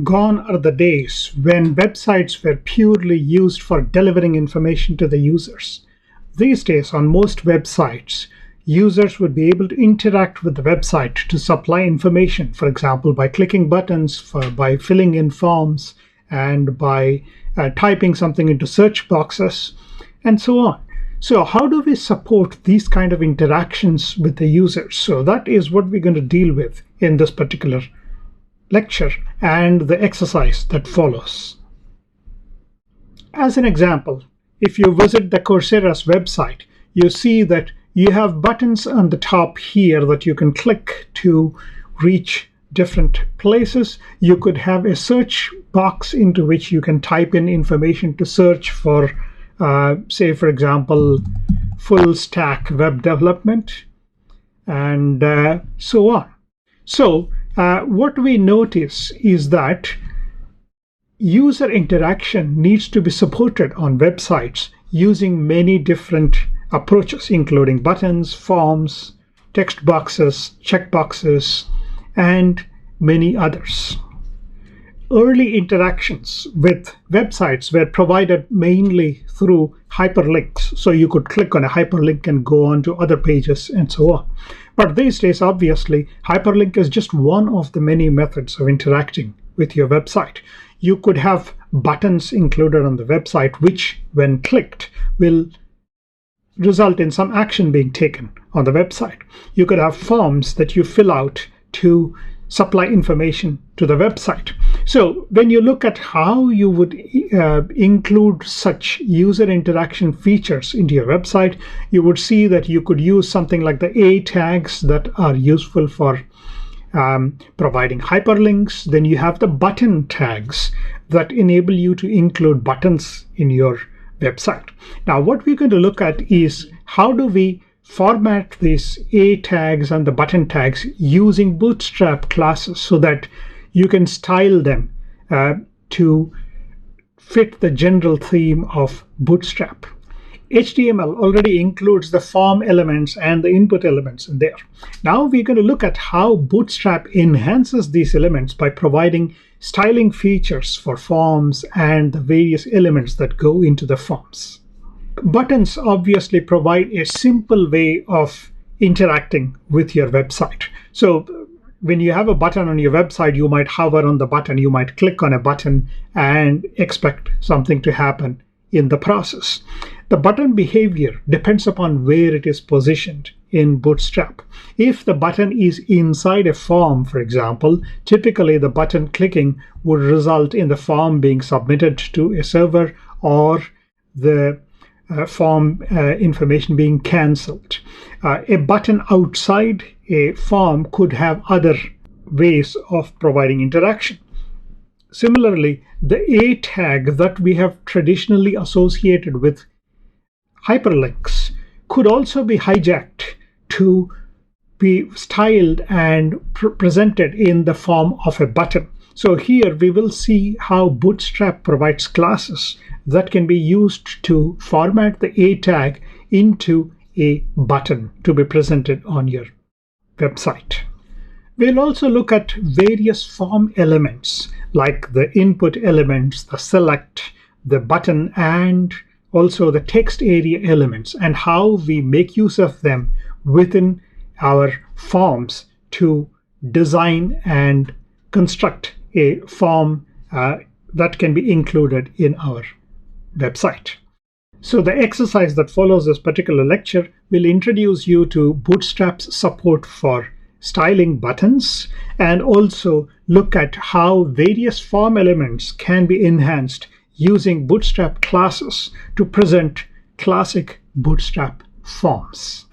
Gone are the days when websites were purely used for delivering information to the users. These days, on most websites, users would be able to interact with the website to supply information, for example, by clicking buttons, by filling in forms, and by typing something into search boxes, and so on. So how do we support these kind of interactions with the users? So that is what we're going to deal with in this particular lecture and the exercise that follows. As an example, if you visit the Coursera's website, you see that you have buttons on the top here that you can click to reach different places. You could have a search box into which you can type in information to search for, say, for example, full stack web development, and so on. So what we notice is that user interaction needs to be supported on websites using many different approaches, including buttons, forms, text boxes, checkboxes, and many others. Early interactions with websites were provided mainly through hyperlinks. So you could click on a hyperlink and go on to other pages and so on. But these days, obviously, hyperlink is just one of the many methods of interacting with your website. You could have buttons included on the website, which, when clicked, will result in some action being taken on the website. You could have forms that you fill out to supply information to the website. So when you look at how you would include such user interaction features into your website, you would see that you could use something like the A tags that are useful for providing hyperlinks. Then you have the button tags that enable you to include buttons in your website. Now, what we're going to look at is how do we format these A tags and the button tags using Bootstrap classes so that you can style them to fit the general theme of Bootstrap. HTML already includes the form elements and the input elements in there. Now we're going to look at how Bootstrap enhances these elements by providing styling features for forms and the various elements that go into the forms. Buttons obviously provide a simple way of interacting with your website. So when you have a button on your website, you might hover on the button, you might click on a button and expect something to happen in the process. The button behavior depends upon where it is positioned in Bootstrap. If the button is inside a form, for example, typically the button clicking would result in the form being submitted to a server or the form information being cancelled. A button outside a form could have other ways of providing interaction. Similarly, the A tag that we have traditionally associated with hyperlinks could also be hijacked to be styled and presented in the form of a button. So here we will see how Bootstrap provides classes that can be used to format the A tag into a button to be presented on your website. We'll also look at various form elements like the input elements, the select, the button, and also the text area elements, and how we make use of them within our forms to design and construct a form that can be included in our website. So the exercise that follows this particular lecture will introduce you to Bootstrap's support for styling buttons and also look at how various form elements can be enhanced using Bootstrap classes to present classic Bootstrap forms.